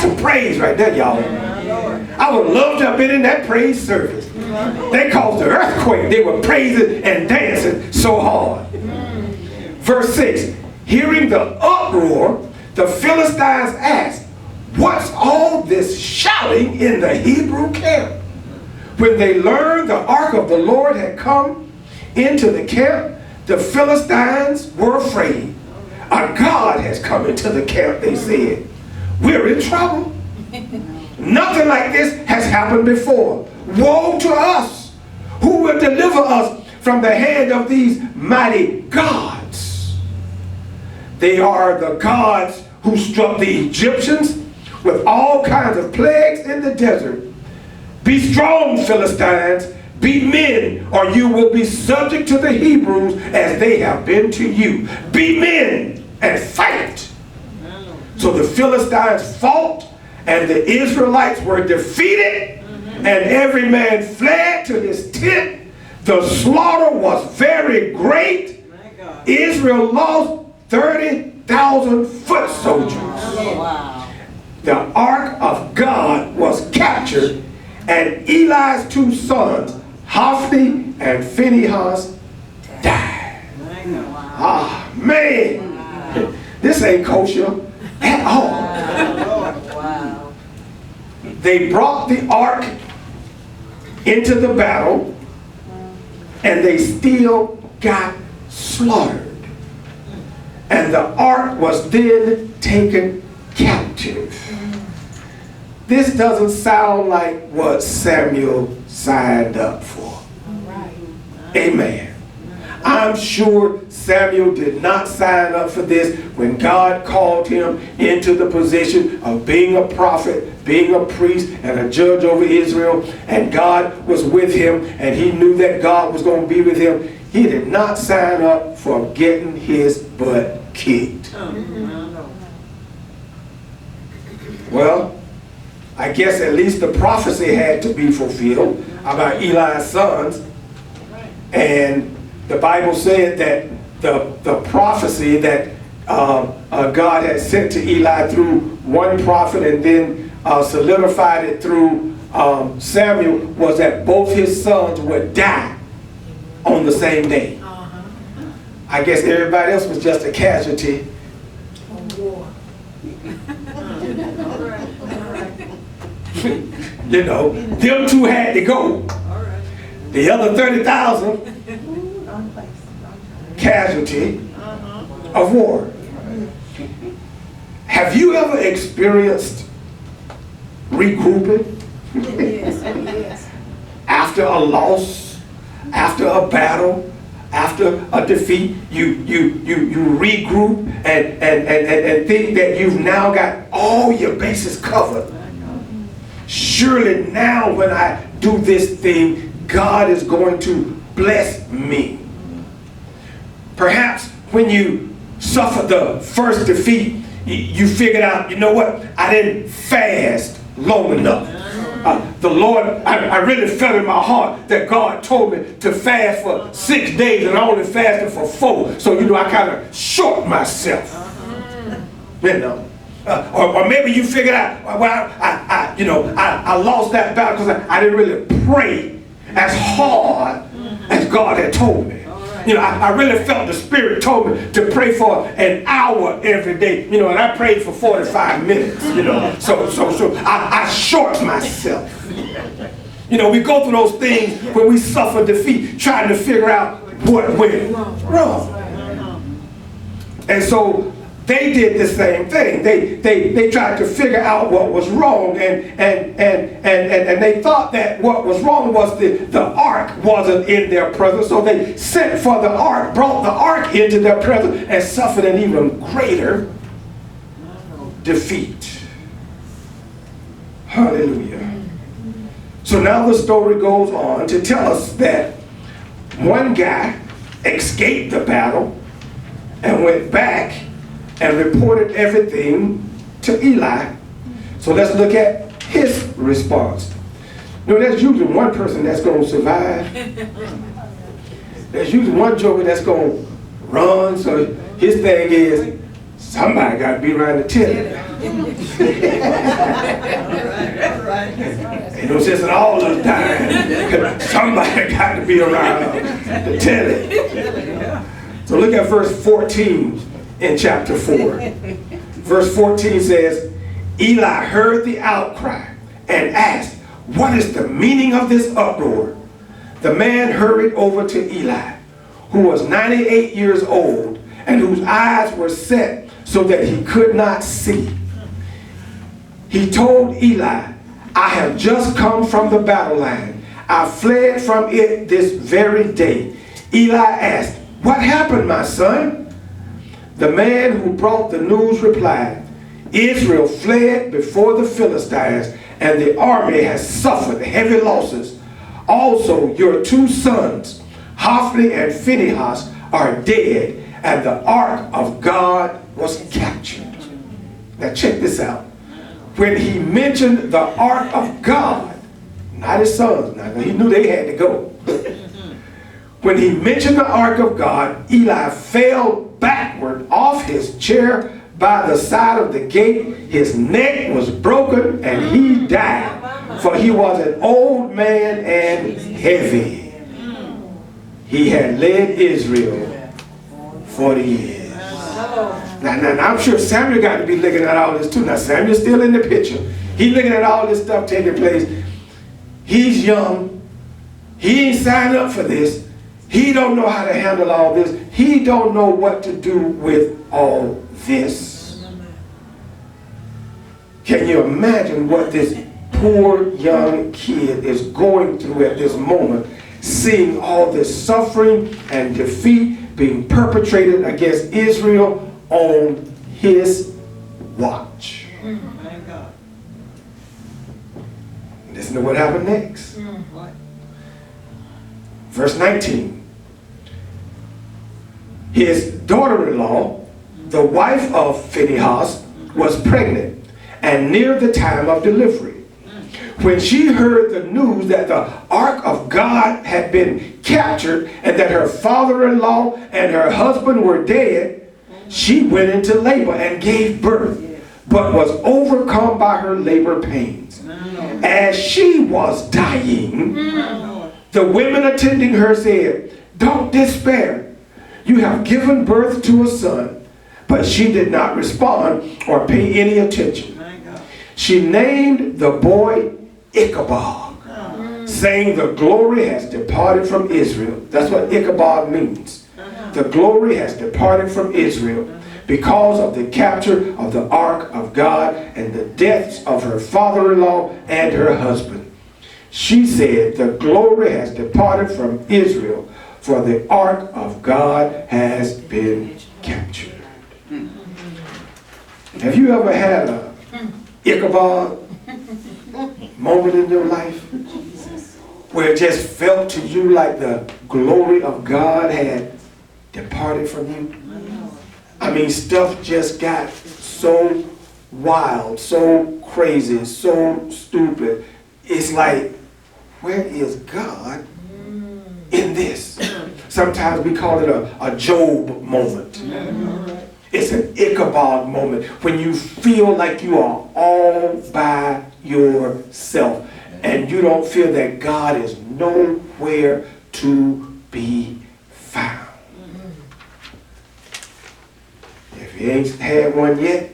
That's some praise right there, y'all. I would love to have been in that praise service. They caused the earthquake. They were praising and dancing so hard. Verse 6, hearing the uproar, the Philistines asked, what's all this shouting in the Hebrew camp? When they learned the ark of the Lord had come into the camp, the Philistines were afraid. A God has come into the camp, they said. We're in trouble. Nothing like this has happened before. Woe to us! Who will deliver us from the hand of these mighty gods? They are the gods who struck the Egyptians with all kinds of plagues in the desert. Be strong, Philistines. Be men, or you will be subject to the Hebrews as they have been to you. Be men and fight. So the Philistines fought, and the Israelites were defeated, and every man fled to his tent. The slaughter was very great. Israel lost 30,000 foot soldiers. The ark of God was captured, and Eli's two sons, Hophni and Phinehas, died. Ah, man, this ain't kosher at all. They brought the ark into the battle, and they still got slaughtered. And the ark was then taken captive. This doesn't sound like what Samuel signed up for. Amen. I'm sure Samuel did not sign up for this when God called him into the position of being a prophet, being a priest, and a judge over Israel, and God was with him, and he knew that God was going to be with him. He did not sign up for getting his butt kicked. Well, I guess at least the prophecy had to be fulfilled about Eli's sons. And the Bible said that the prophecy that God had sent to Eli through one prophet and then solidified it through Samuel was that both his sons would die on the same day. I guess everybody else was just a casualty. You know, them two had to go. The other 30,000 casualty of war. Have you ever experienced regrouping? Yes. After a loss, after a battle, after a defeat, you regroup and think that you've now got all your bases covered. Surely now when I do this thing, God is going to bless me. Perhaps when you suffered the first defeat, you figured out, you know what, I didn't fast long enough. The Lord, I really felt in my heart that God told me to fast for 6 days and I only fasted for 4. So, you know, I kind of short myself. You know. Or maybe you figured out, well, I lost that battle because I didn't really pray as hard as God had told me. You know, I really felt the Spirit told me to pray for an hour every day. You know, and I prayed for 45 minutes, you know. So I short myself. You know, we go through those things when we suffer defeat, trying to figure out what went wrong. And so they did the same thing. They tried to figure out what was wrong, and they thought that what was wrong was the ark wasn't in their presence. So they sent for the ark, brought the ark into their presence, and suffered an even greater defeat. Hallelujah. So now the story goes on to tell us that one guy escaped the battle and went back and reported everything to Eli. So let's look at his response. You know, there's usually one person that's going to survive. There's usually one joker that's going to run. So his thing is, somebody got to be around to tell him. Ain't no sense in all of us dying. Somebody got to be around to tell it. So look at verse 14 in chapter 4. Verse 14 says, Eli heard the outcry and asked, what is the meaning of this uproar? The man hurried over to Eli, who was 98 years old and whose eyes were set so that he could not see. He told Eli, I have just come from the battle line. I fled from it this very day. Eli asked, what happened, my son? The man who brought the news replied, Israel fled before the Philistines, and the army has suffered heavy losses. Also, your two sons, Hophni and Phinehas, are dead, and the ark of God was captured. Now check this out. When he mentioned the ark of God, not his sons, now he knew they had to go. When he mentioned the ark of God, Eli fell backward off his chair by the side of the gate. His neck was broken and he died, for he was an old man and heavy. He had led Israel 40 years. Now, I'm sure Samuel got to be looking at all this too. Now, Samuel's still in the picture. He's looking at all this stuff taking place. He's young. He ain't signed up for this. He don't know how to handle all this. He don't know what to do with all this. Can you imagine what this poor young kid is going through at this moment, seeing all this suffering and defeat being perpetrated against Israel on his watch? Listen to what happened next. Verse 19. His daughter-in-law, the wife of Phinehas, was pregnant and near the time of delivery. When she heard the news that the ark of God had been captured and that her father-in-law and her husband were dead, she went into labor and gave birth, but was overcome by her labor pains. As she was dying, the women attending her said, don't despair. You have given birth to a son. But she did not respond or pay any attention. She named the boy Ichabod, saying the glory has departed from Israel. That's what Ichabod means. The glory has departed from Israel because of the capture of the ark of God and the deaths of her father-in-law and her husband. She said, the glory has departed from Israel, for the ark of God has been captured. Have you ever had a Ichabod moment in your life where it just felt to you like the glory of God had departed from you? I mean, stuff just got so wild, so crazy, so stupid. It's like, where is God in this? Sometimes we call it a Job moment. It's an Ichabod moment when you feel like you are all by yourself and you don't feel that God is nowhere to be found. If you ain't had one yet,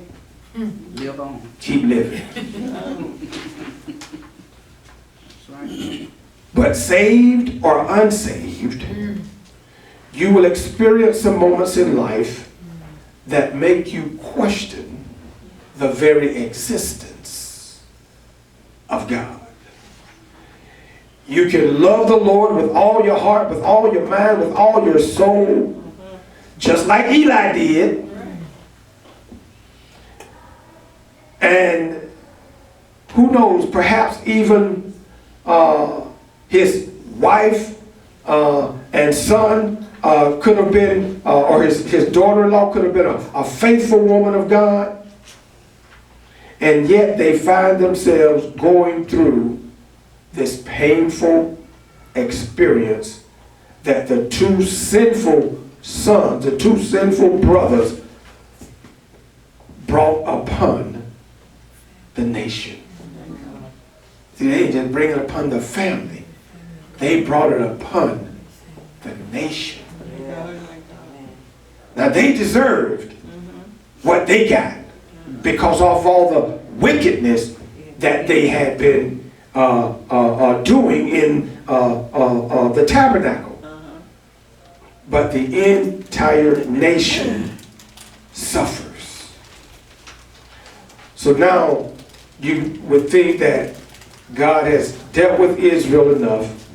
live on. Keep living. But saved or unsaved, you will experience some moments in life that make you question the very existence of God. You can love the Lord with all your heart, with all your mind, with all your soul, just like Eli did. And who knows, perhaps even his wife and son could have been, or his daughter-in-law could have been a faithful woman of God. And yet they find themselves going through this painful experience that the two sinful sons, the two sinful brothers brought upon the nation. See, they didn't just bring it upon the family. They brought it upon the nation. Now they deserved what they got because of all the wickedness that they had been doing in the tabernacle. But the entire nation suffers. So now you would think that God has dealt with Israel enough,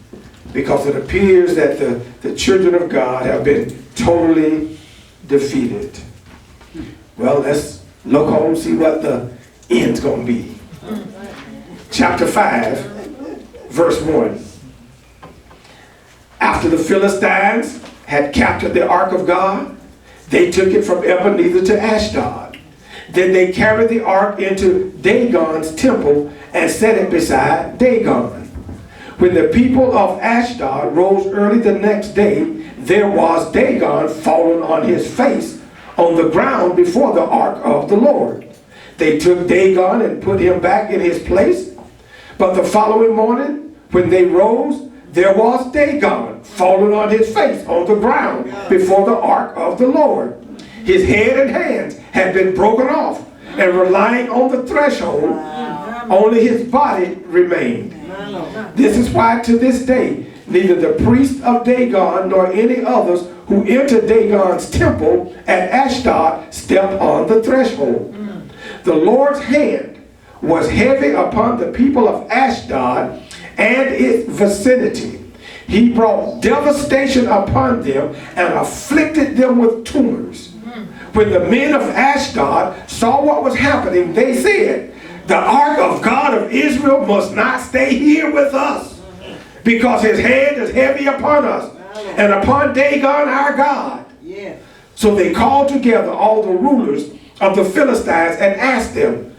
because it appears that the children of God have been totally defeated. Well, let's look on and see what the end's going to be. Chapter 5, verse 1. After the Philistines had captured the ark of God, they took it from Ebenezer to Ashdod. Then they carried the ark into Dagon's temple and set it beside Dagon. When the people of Ashdod rose early the next day, there was Dagon fallen on his face on the ground before the ark of the Lord. They took Dagon and put him back in his place. But the following morning, when they rose, there was Dagon fallen on his face on the ground before the ark of the Lord. His head and hands had been broken off and were lying on the threshold. Only his body remained. This is why to this day neither the priest of Dagon nor any others who enter Dagon's temple at Ashdod step on the threshold. The Lord's hand was heavy upon the people of Ashdod and its vicinity. He brought devastation upon them and afflicted them with tumors. When the men of Ashdod saw what was happening, they said, "The ark of God of Israel must not stay here with us, because his hand is heavy upon us and upon Dagon our God." So they called together all the rulers of the Philistines and asked them,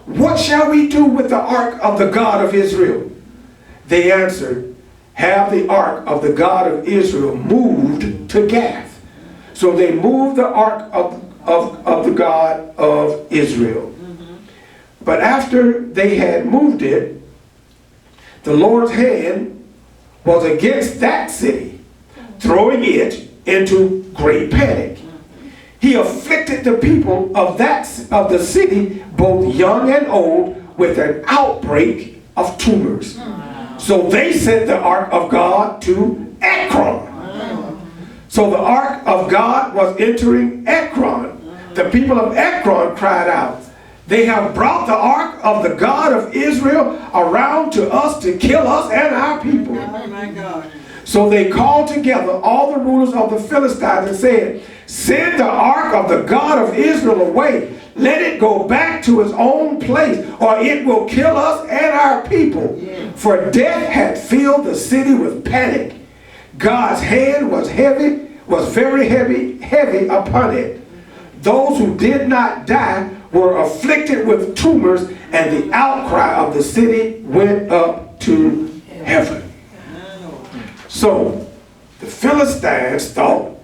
"What shall we do with the ark of the God of Israel?" They answered, "Have the ark of the God of Israel moved to Gath." So they moved the ark of the God of Israel. But after they had moved it, the Lord's hand was against that city, throwing it into great panic. He afflicted the people of the city, both young and old, with an outbreak of tumors. So they sent the ark of God to Ekron. So the ark of God was entering Ekron. The people of Ekron cried out, "They have brought the ark of the God of Israel around to us to kill us and our people." Oh my God. So they called together all the rulers of the Philistines and said, "Send the ark of the God of Israel away. Let it go back to its own place, or it will kill us and our people." For death had filled the city with panic. God's hand was very heavy upon it. Those who did not die were afflicted with tumors, and the outcry of the city went up to heaven. So the Philistines thought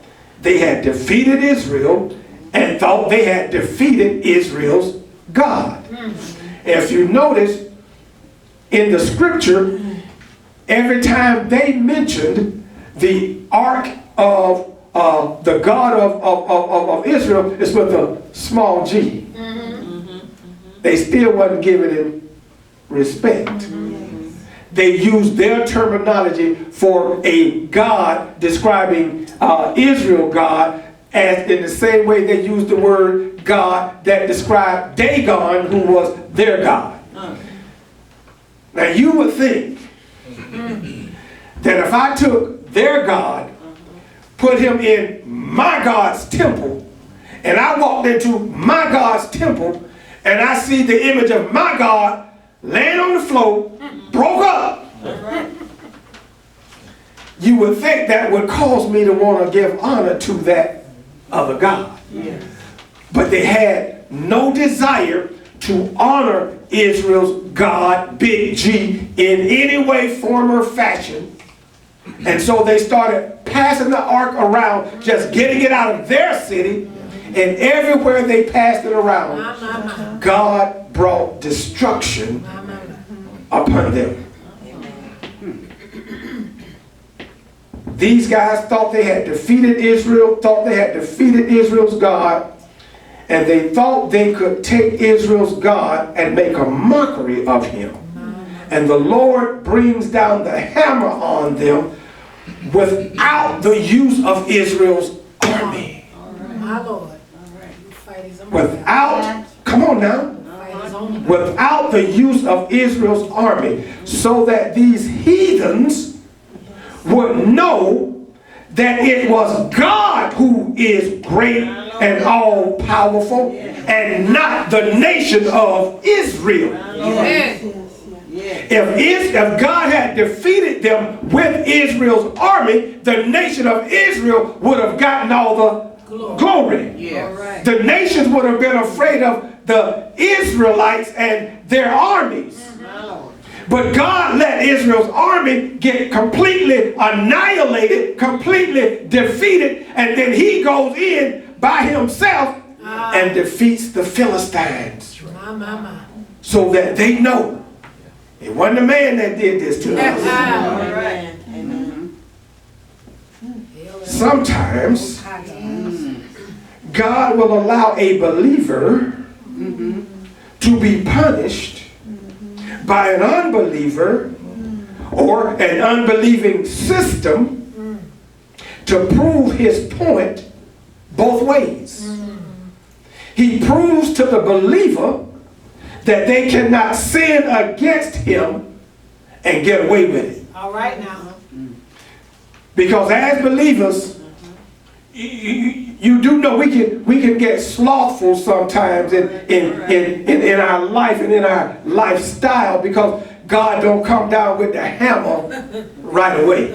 they had defeated Israel and thought they had defeated Israel's God. If you notice in the scripture, every time they mentioned the ark of the God of Israel, it's with a small g. They still wasn't giving him respect. They used their terminology for a God describing Israel God, as in the same way they used the word God that described Dagon, who was their God. Now you would think that if I took their God, put him in my God's temple, and I walked into my God's temple, and I see the image of my God laying on the floor, broke up, you would think that would cause me to want to give honor to that other God. But they had no desire to honor Israel's God, big G, in any way, form, or fashion. And so they started passing the ark around, just getting it out of their city, and everywhere they passed it around, God brought destruction upon them. These guys thought they had defeated Israel, thought they had defeated Israel's God, and they thought they could take Israel's God and make a mockery of him. And the Lord brings down the hammer on them without the use of Israel's army. My Lord. Without, come on now, without the use of Israel's army, so that these heathens would know that it was God who is great and all powerful and not the nation of Israel. If God had defeated them with Israel's army, the nation of Israel would have gotten all the glory. The nations would have been afraid of the Israelites and their armies. But God let Israel's army get completely annihilated, completely defeated, and then he goes in by himself and defeats the Philistines. So that they know it wasn't a man that did this to us. Sometimes God will allow a believer to be punished by an unbeliever or an unbelieving system to prove his point both ways. He proves to the believer that they cannot sin against him and get away with it. All right now. Because as believers, you do know we can get slothful sometimes in our life and in our lifestyle, because God don't come down with the hammer right away.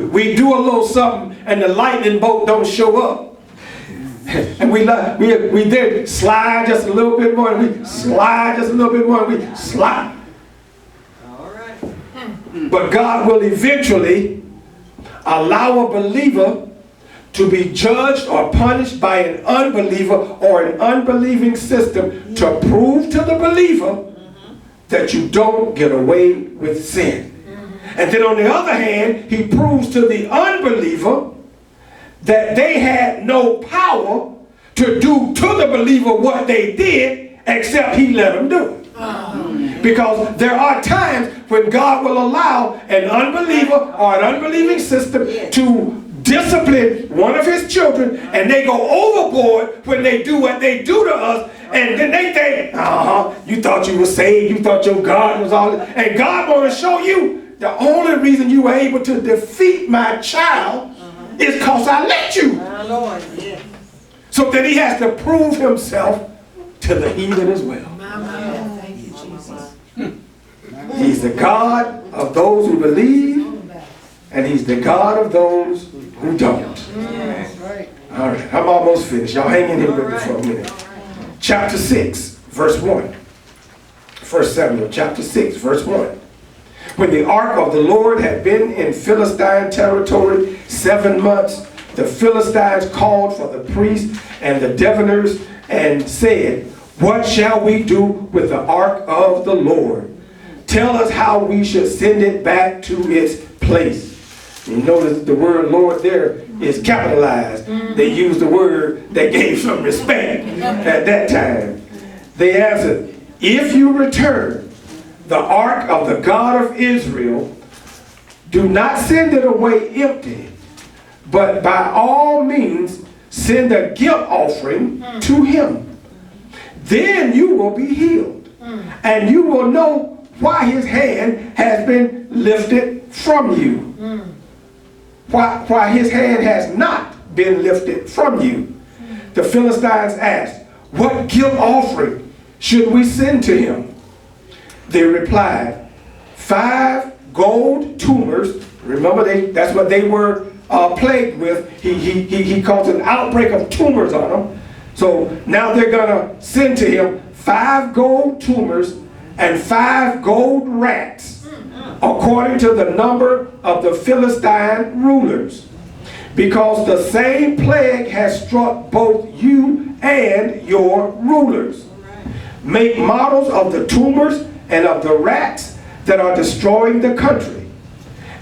We do a little something and the lightning bolt don't show up. And we then slide just a little bit more, and we slide just a little bit more, and we slide. But God will eventually allow a believer to be judged or punished by an unbeliever or an unbelieving system to prove to the believer that you don't get away with sin. And then on the other hand, he proves to the unbeliever that they had no power to do to the believer what they did, except he let them do it. Because there are times when God will allow an unbeliever or an unbelieving system to discipline one of his children, and they go overboard when they do what they do to us, and then they think, you thought you were saved, you thought your God was all, and God want to show you the only reason you were able to defeat my child is because I let you. So that he has to prove himself to the heathen as well. Thank you, Jesus. He's the God of those who believe, and he's the God of those who don't. All right, I'm almost finished. Y'all hang in here with me for a minute. Chapter 6, verse 1. 1 Samuel chapter 6, verse 1. When the ark of the Lord had been in Philistine territory 7 months, the Philistines called for the priests and the diviners and said, "What shall we do with the ark of the Lord? Tell us how we should send it back to its place." You notice the word Lord there is capitalized. They used the word that gave some respect at that time. They answered, "If you return the ark of the God of Israel, do not send it away empty, but by all means send a guilt offering to him. Then you will be healed, and you will know why his hand has been lifted from you. Why his hand has not been lifted from you." The Philistines asked, "What guilt offering should we send to him?" They replied, 5 gold tumors. Remember, that's what they were plagued with. He caused an outbreak of tumors on them. So now they're going to send to him 5 gold tumors and 5 gold rats, according to the number of the Philistine rulers, because the same plague has struck both you and your rulers. make models of the tumors and of the rats that are destroying the country,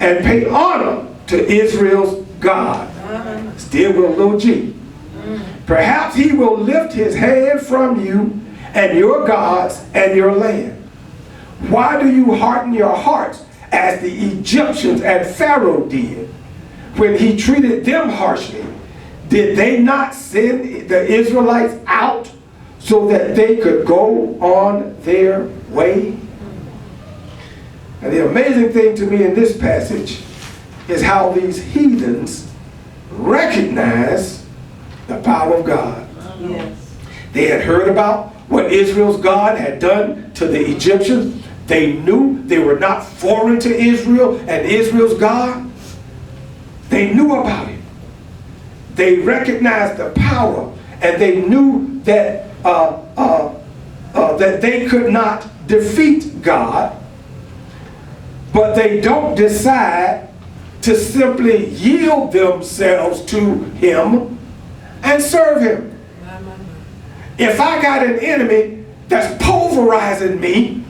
and pay honor to Israel's God. Still with a little G. Perhaps he will lift his hand from you and your gods and your land. Why do you harden your hearts as the Egyptians and Pharaoh did when he treated them harshly? Did they not send the Israelites out so that they could go on their way? And the amazing thing to me in this passage is how these heathens recognize the power of God. Yes. They had heard about what Israel's God had done to the Egyptians. They knew they were not foreign to Israel and Israel's God. They knew about it. They recognized the power, and they knew that that they could not defeat God, but they don't decide to simply yield themselves to him and serve him. If I got an enemy that's pulverizing me,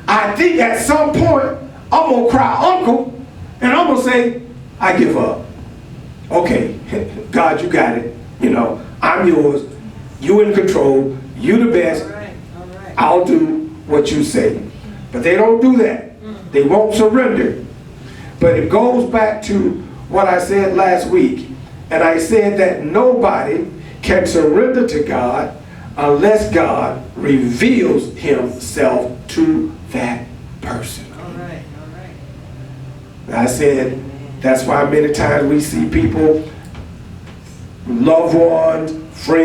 I think at some point I'm going to cry uncle, and I'm going to say, I give up. Okay, God, you got it. You know, I'm yours. You in control. You the best. I'll do what you say. But they don't do that. They won't surrender. But it goes back to what I said last week. And I said that nobody can surrender to God unless God reveals himself to that person. All right. I said that's why many times we see people, loved ones, friends,